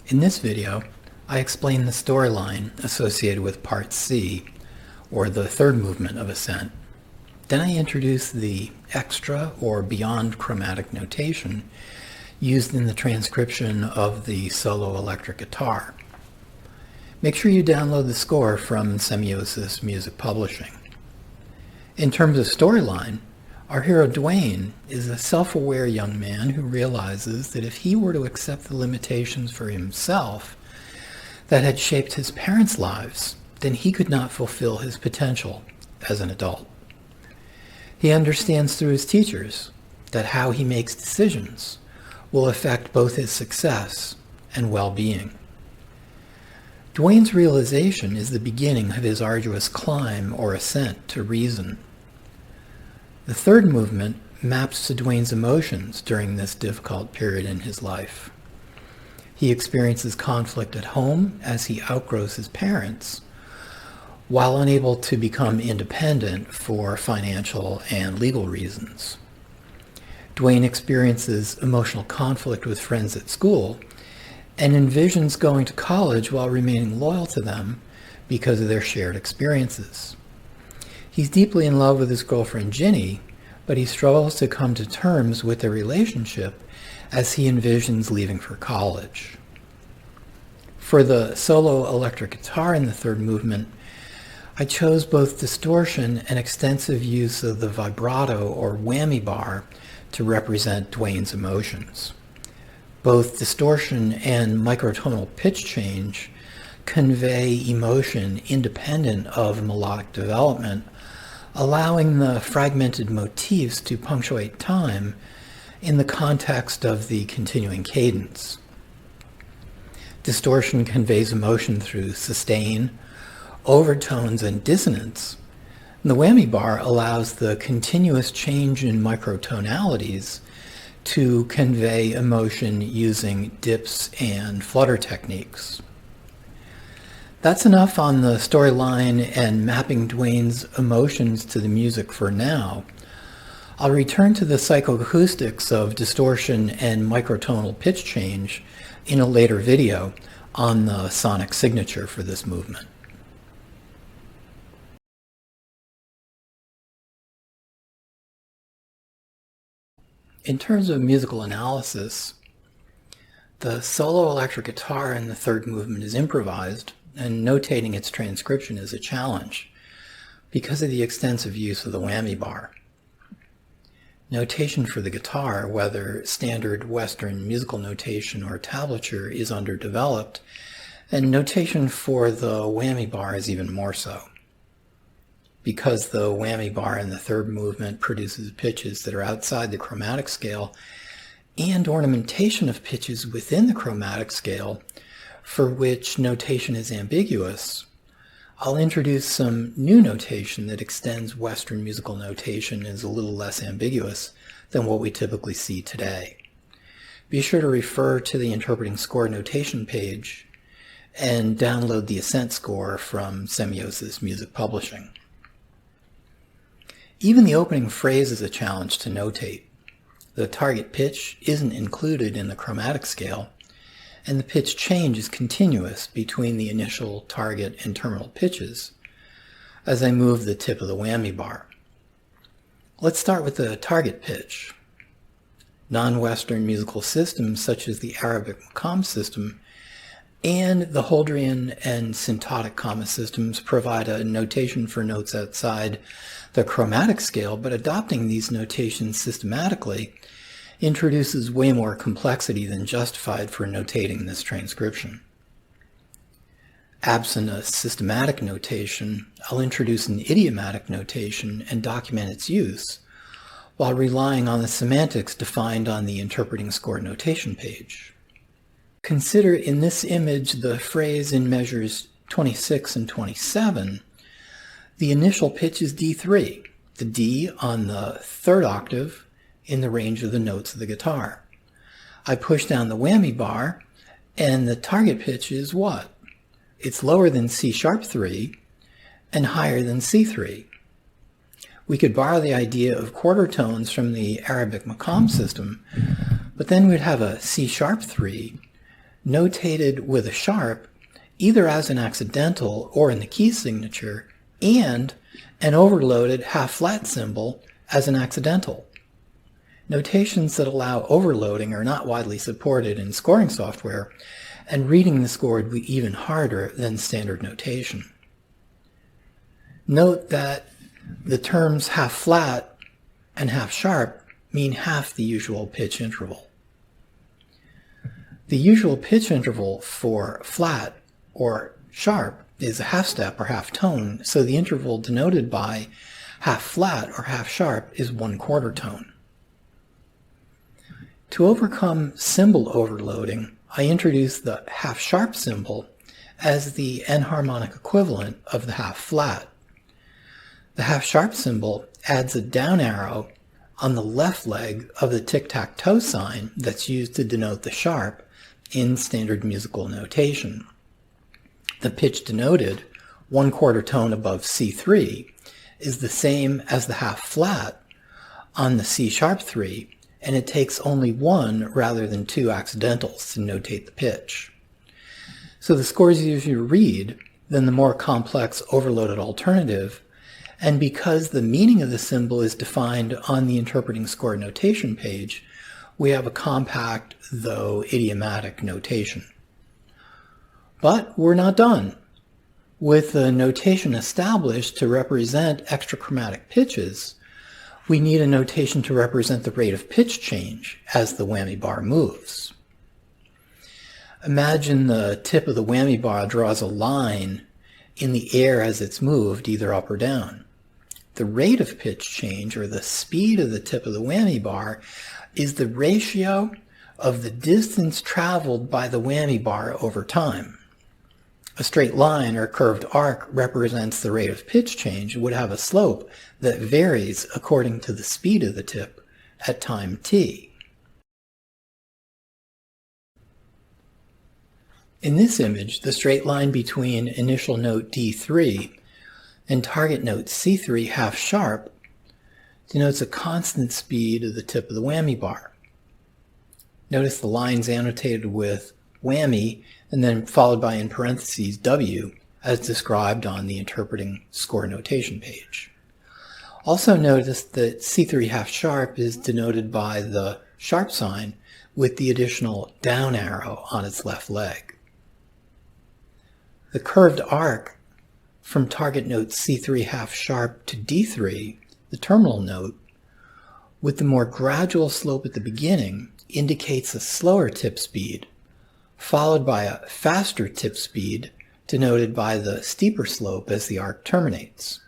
In this video, I explain the storyline associated with Part C, or the third movement of Ascent. Then I introduce the extra or beyond chromatic notation used in the transcription of the solo electric guitar. Make sure you download the score from Semiosis Music Publishing. In terms of storyline, our hero Dwayne is a self-aware young man who realizes that if he were to accept the limitations for himself that had shaped his parents' lives, then he could not fulfill his potential as an adult. He understands through his teachers that how he makes decisions will affect both his success and well-being. Dwayne's realization is the beginning of his arduous climb or ascent to reason. The third movement maps to Dwayne's emotions during this difficult period in his life. He experiences conflict at home as he outgrows his parents, while unable to become independent for financial and legal reasons. Dwayne experiences emotional conflict with friends at school and envisions going to college while remaining loyal to them because of their shared experiences. He's deeply in love with his girlfriend Ginny, but he struggles to come to terms with their relationship as he envisions leaving for college. For the solo electric guitar in the third movement, I chose both distortion and extensive use of the vibrato or whammy bar to represent Dwayne's emotions. Both distortion and microtonal pitch change convey emotion independent of melodic development, allowing the fragmented motifs to punctuate time in the context of the continuing cadence. Distortion conveys emotion through sustain, overtones, and dissonance. The whammy bar allows the continuous change in microtonalities to convey emotion using dips and flutter techniques. That's enough on the storyline and mapping Dwayne's emotions to the music for now. I'll return to the psychoacoustics of distortion and microtonal pitch change in a later video on the sonic signature for this movement. In terms of musical analysis, the solo electric guitar in the third movement is improvised, and notating its transcription is a challenge because of the extensive use of the whammy bar. Notation for the guitar, whether standard Western musical notation or tablature, is underdeveloped, and notation for the whammy bar is even more so. Because the whammy bar in the third movement produces pitches that are outside the chromatic scale and ornamentation of pitches within the chromatic scale for which notation is ambiguous, I'll introduce some new notation that extends Western musical notation and is a little less ambiguous than what we typically see today. Be sure to refer to the interpreting score notation page and download the Ascent score from Semiosis Music Publishing. Even the opening phrase is a challenge to notate. The target pitch isn't included in the chromatic scale, and the pitch change is continuous between the initial, target, and terminal pitches as I move the tip of the whammy bar. Let's start with the target pitch. Non-Western musical systems such as the Arabic maqam system and the Holdrian and syntonic comma systems provide a notation for notes outside the chromatic scale, but adopting these notations systematically introduces way more complexity than justified for notating this transcription. Absent a systematic notation, I'll introduce an idiomatic notation and document its use, while relying on the semantics defined on the interpreting score notation page. Consider in this image the phrase in measures 26 and 27. The initial pitch is D3, the D on the third octave in the range of the notes of the guitar. I push down the whammy bar, and the target pitch is what? It's lower than C sharp 3 and higher than C3. We could borrow the idea of quarter tones from the Arabic maqam system, but then we'd have a C sharp 3 notated with a sharp, either as an accidental or in the key signature, and an overloaded half-flat symbol as an accidental. Notations that allow overloading are not widely supported in scoring software, and reading the score would be even harder than standard notation. Note that the terms half-flat and half-sharp mean half the usual pitch interval. The usual pitch interval for flat or sharp is a half step or half tone, so the interval denoted by half flat or half sharp is 1/4 tone. To overcome symbol overloading, I introduce the half sharp symbol as the enharmonic equivalent of the half flat. The half sharp symbol adds a down arrow on the left leg of the tic-tac-toe sign that's used to denote the sharp in standard musical notation. The pitch denoted, 1/4 tone above C3, is the same as the half flat on the C sharp 3, and it takes only one rather than two accidentals to notate the pitch. So the score is easier to read than the more complex overloaded alternative, and because the meaning of the symbol is defined on the interpreting score notation page, we have a compact, though idiomatic, notation. But we're not done. With the notation established to represent extra-chromatic pitches, we need a notation to represent the rate of pitch change as the whammy bar moves. Imagine the tip of the whammy bar draws a line in the air as it's moved, either up or down. The rate of pitch change, or the speed of the tip of the whammy bar, is the ratio of the distance traveled by the whammy bar over time. A straight line or curved arc represents the rate of pitch change and would have a slope that varies according to the speed of the tip at time t. In this image, the straight line between initial note D3 and target note C3 half sharp denotes a constant speed of the tip of the whammy bar. Notice the lines annotated with whammy and then followed by, in parentheses, W, as described on the interpreting score notation page. Also notice that C3 half sharp is denoted by the sharp sign with the additional down arrow on its left leg. The curved arc from target note C3 half sharp to D3, the terminal note, with the more gradual slope at the beginning, indicates a slower tip speed, followed by a faster tip speed denoted by the steeper slope as the arc terminates.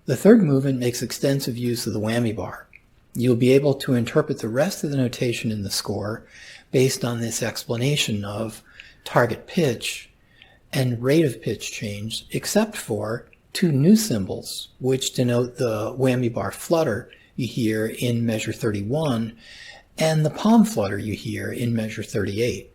The third movement makes extensive use of the whammy bar. You'll be able to interpret the rest of the notation in the score based on this explanation of target pitch and rate of pitch change, except for two new symbols which denote the Whammybar Flutter you hear in measure 31 and the palm flutter you hear in measure 38.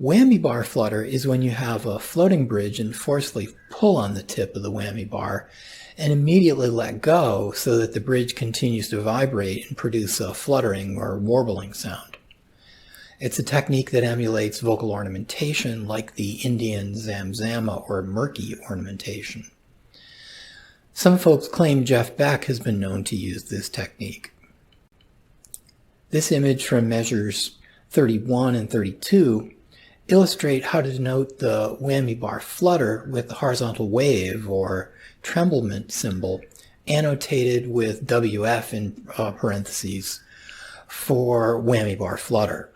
Whammybar flutter is when you have a floating bridge and forcefully pull on the tip of the whammy bar and immediately let go so that the bridge continues to vibrate and produce a fluttering or warbling sound. It's a technique that emulates vocal ornamentation like the Indian zamzama or murky ornamentation. Some folks claim Jeff Beck has been known to use this technique. This image from measures 31 and 32 illustrate how to denote the Whammybar flutter with the horizontal wave or tremblement symbol annotated with WF in parentheses for Whammybar flutter.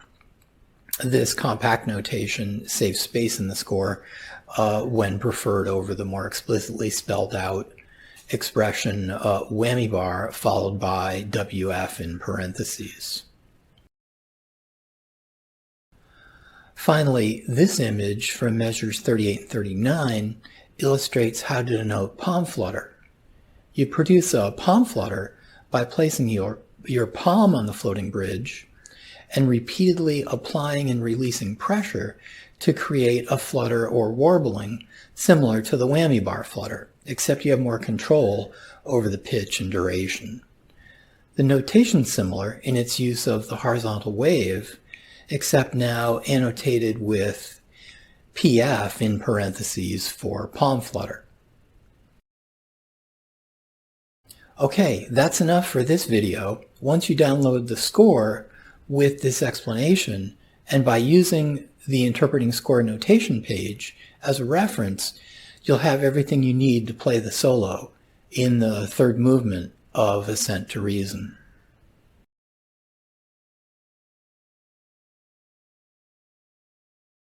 This compact notation saves space in the score when preferred over the more explicitly spelled out expression whammy bar followed by WF in parentheses. Finally, this image from measures 38 and 39 illustrates how to denote palm flutter. You produce a palm flutter by placing your palm on the floating bridge and repeatedly applying and releasing pressure to create a flutter or warbling similar to the whammy bar flutter, except you have more control over the pitch and duration. The notation's similar in its use of the horizontal wave, except now annotated with PF in parentheses for palm flutter. Okay, that's enough for this video. Once you download the score with this explanation, and by using the interpreting score notation page as a reference, you'll have everything you need to play the solo in the third movement of Ascent to Reason.